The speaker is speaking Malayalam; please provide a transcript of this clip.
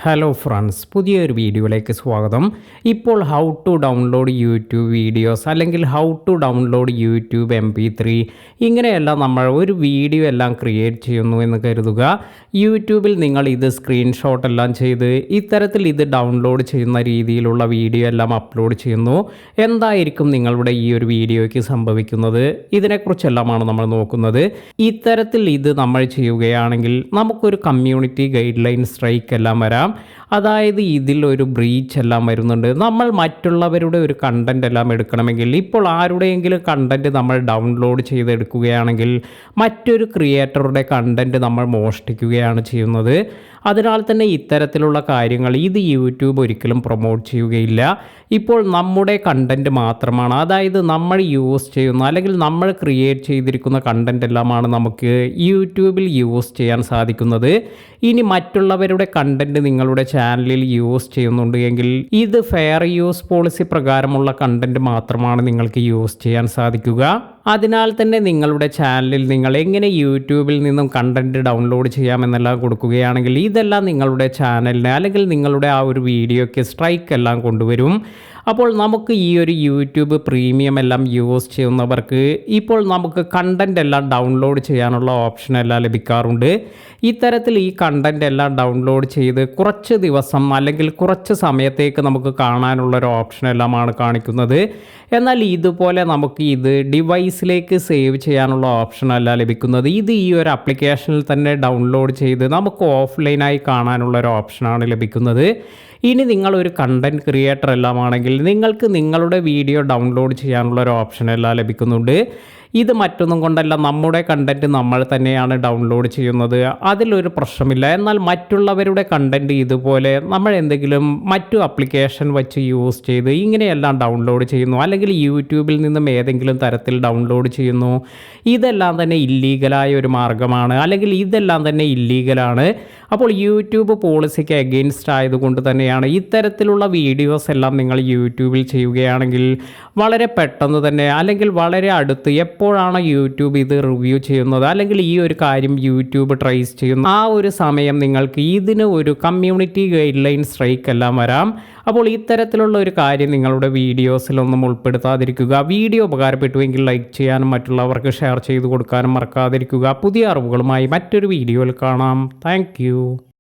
ഹലോ ഫ്രണ്ട്സ്, പുതിയൊരു വീഡിയോയിലേക്ക് സ്വാഗതം. ഇപ്പോൾ how to download YouTube videos അല്ലെങ്കിൽ how to download YouTube MP3 ഇങ്ങനെയെല്ലാം നമ്മൾ ഒരു വീഡിയോ എല്ലാം ക്രിയേറ്റ് ചെയ്യുന്നു എന്ന് കരുതുക. യൂട്യൂബിൽ നിങ്ങൾ ഇത് സ്ക്രീൻഷോട്ട് എല്ലാം ചെയ്ത് ഇത്തരത്തിൽ ഇത് ഡൗൺലോഡ് ചെയ്യുന്ന രീതിയിലുള്ള വീഡിയോ എല്ലാം അപ്ലോഡ് ചെയ്യുന്നു. എന്തായിരിക്കും നിങ്ങളുടെ ഈ ഒരു വീഡിയോയ്ക്ക് സംഭവിക്കുന്നത്? ഇതിനെക്കുറിച്ചെല്ലാമാണ് നമ്മൾ നോക്കുന്നത്. ഇത്തരത്തിൽ ഇത് നമ്മൾ ചെയ്യുകയാണെങ്കിൽ നമുക്കൊരു കമ്മ്യൂണിറ്റി ഗൈഡ് ലൈൻ സ്ട്രൈക്ക് എല്ലാം വരാം. അതായത് ഇതിലൊരു ബ്രീച്ച് എല്ലാം വരുന്നുണ്ട്. നമ്മൾ മറ്റുള്ളവരുടെ ഒരു കണ്ടൻ്റ് എല്ലാം എടുക്കണമെങ്കിൽ, ഇപ്പോൾ ആരുടെയെങ്കിലും കണ്ടൻറ്റ് നമ്മൾ ഡൗൺലോഡ് ചെയ്തെടുക്കുകയാണെങ്കിൽ മറ്റൊരു ക്രിയേറ്ററുടെ കണ്ടൻറ്റ് നമ്മൾ മോഷ്ടിക്കുകയാണ് ചെയ്യുന്നത്. അതിനാൽ തന്നെ ഇത്തരത്തിലുള്ള കാര്യങ്ങൾ ഇത് യൂട്യൂബ് ഒരിക്കലും പ്രൊമോട്ട് ചെയ്യുകയില്ല. ഇപ്പോൾ നമ്മുടെ കണ്ടൻറ്റ് മാത്രമാണ്, അതായത് നമ്മൾ യൂസ് ചെയ്യുന്ന അല്ലെങ്കിൽ നമ്മൾ ക്രിയേറ്റ് ചെയ്തിരിക്കുന്ന കണ്ടൻറ്റ് എല്ലാമാണ് നമുക്ക് യൂട്യൂബിൽ യൂസ് ചെയ്യാൻ സാധിക്കുന്നത്. ഇനി മറ്റുള്ളവരുടെ കണ്ടൻറ്റ് നിങ്ങളുടെ ചാനലിൽ യൂസ് ചെയ്യുന്നുണ്ട് എങ്കിൽ ഇത് ഫെയർ യൂസ് പോളിസി പ്രകാരമുള്ള കണ്ടൻറ്റ് മാത്രമാണ് നിങ്ങൾക്ക് യൂസ് ചെയ്യാൻ സാധിക്കുക. അതിനാൽ തന്നെ നിങ്ങളുടെ ചാനലിൽ നിങ്ങൾ എങ്ങനെ യൂട്യൂബിൽ നിന്നും കണ്ടൻറ്റ് ഡൗൺലോഡ് ചെയ്യാമെന്നെല്ലാം കൊടുക്കുകയാണെങ്കിൽ ഇതെല്ലാം നിങ്ങളുടെ ചാനലിന് അല്ലെങ്കിൽ നിങ്ങളുടെ ആ ഒരു വീഡിയോയ്ക്ക് സ്ട്രൈക്ക് എല്ലാം കൊണ്ടുവരും. അപ്പോൾ നമുക്ക് ഈ ഒരു യൂട്യൂബ് പ്രീമിയം എല്ലാം യൂസ് ചെയ്യുന്നവർക്ക് ഇപ്പോൾ നമുക്ക് കണ്ടൻറ്റ് എല്ലാം ഡൗൺലോഡ് ചെയ്യാനുള്ള ഓപ്ഷൻ എല്ലാം ലഭിക്കാറുണ്ട്. ഇത്തരത്തിൽ ഈ കണ്ടൻറ്റ് എല്ലാം ഡൗൺലോഡ് ചെയ്ത് കുറച്ച് ദിവസം അല്ലെങ്കിൽ കുറച്ച് സമയത്തേക്ക് നമുക്ക് കാണാനുള്ളൊരു ഓപ്ഷൻ എല്ലാമാണ് കാണിക്കുന്നത്. എന്നാൽ ഇതുപോലെ നമുക്ക് ഇത് ഡിവൈസിലേക്ക് സേവ് ചെയ്യാനുള്ള ഓപ്ഷൻ അല്ല ലഭിക്കുന്നത്. ഇത് ഈ ഒരു ആപ്ലിക്കേഷനിൽ തന്നെ ഡൗൺലോഡ് ചെയ്ത് നമുക്ക് ഓഫ്ലൈനായി കാണാനുള്ളൊരു ഓപ്ഷനാണ് ലഭിക്കുന്നത്. ഇനി നിങ്ങളൊരു കണ്ടൻറ് ക്രിയേറ്റർ എല്ലാമാണെങ്കിൽ നിങ്ങൾക്ക് നിങ്ങളുടെ വീഡിയോ ഡൗൺലോഡ് ചെയ്യാനുള്ള ഒരു ഓപ്ഷൻ എല്ലാം ലഭിക്കുന്നുണ്ട്. ഇത് മറ്റൊന്നും കൊണ്ടല്ല, നമ്മുടെ കണ്ടൻറ്റ് നമ്മൾ തന്നെയാണ് ഡൗൺലോഡ് ചെയ്യുന്നത്, അതിലൊരു പ്രശ്നമില്ല. എന്നാൽ മറ്റുള്ളവരുടെ കണ്ടൻറ്റ് ഇതുപോലെ നമ്മൾ എന്തെങ്കിലും മറ്റു ആപ്ലിക്കേഷൻ വെച്ച് യൂസ് ചെയ്ത് ഇങ്ങനെയെല്ലാം ഡൗൺലോഡ് ചെയ്യുന്നു അല്ലെങ്കിൽ യൂട്യൂബിൽ നിന്നും ഏതെങ്കിലും തരത്തിൽ ഡൗൺലോഡ് ചെയ്യുന്നു, ഇതെല്ലാം തന്നെ ഇല്ലീഗലായ ഒരു മാർഗ്ഗമാണ് അല്ലെങ്കിൽ ഇതെല്ലാം തന്നെ ഇല്ലീഗലാണ്. അപ്പോൾ യൂട്യൂബ് പോളിസിക്ക് അഗെയിൻസ്റ്റ് ആയതുകൊണ്ട് തന്നെയാണ് ഇത്തരത്തിലുള്ള വീഡിയോസ് എല്ലാം നിങ്ങൾ യൂട്യൂബിൽ ചെയ്യുകയാണെങ്കിൽ വളരെ പെട്ടെന്ന് തന്നെ അല്ലെങ്കിൽ വളരെ അടുത്ത് എപ്പോഴാണ് യൂട്യൂബ് ഇത് റിവ്യൂ ചെയ്യുന്നത് അല്ലെങ്കിൽ ഈ ഒരു കാര്യം യൂട്യൂബ് ട്രേസ് ചെയ്യുന്നു ആ ഒരു സമയം നിങ്ങൾക്ക് ഇതിന് ഒരു കമ്മ്യൂണിറ്റി ഗൈഡ് ലൈൻ സ്ട്രൈക്ക് എല്ലാം വരാം. അപ്പോൾ ഇത്തരത്തിലുള്ള ഒരു കാര്യം നിങ്ങളുടെ വീഡിയോസിലൊന്നും ഉൾപ്പെടുത്താതിരിക്കുക. വീഡിയോ ഉപകാരപ്പെട്ടുവെങ്കിൽ ലൈക്ക് ചെയ്യാനും മറ്റുള്ളവർക്ക് ഷെയർ ചെയ്ത് കൊടുക്കാനും മറക്കാതിരിക്കുക. പുതിയ അറിവുകളുമായി മറ്റൊരു വീഡിയോയിൽ കാണാം. താങ്ക്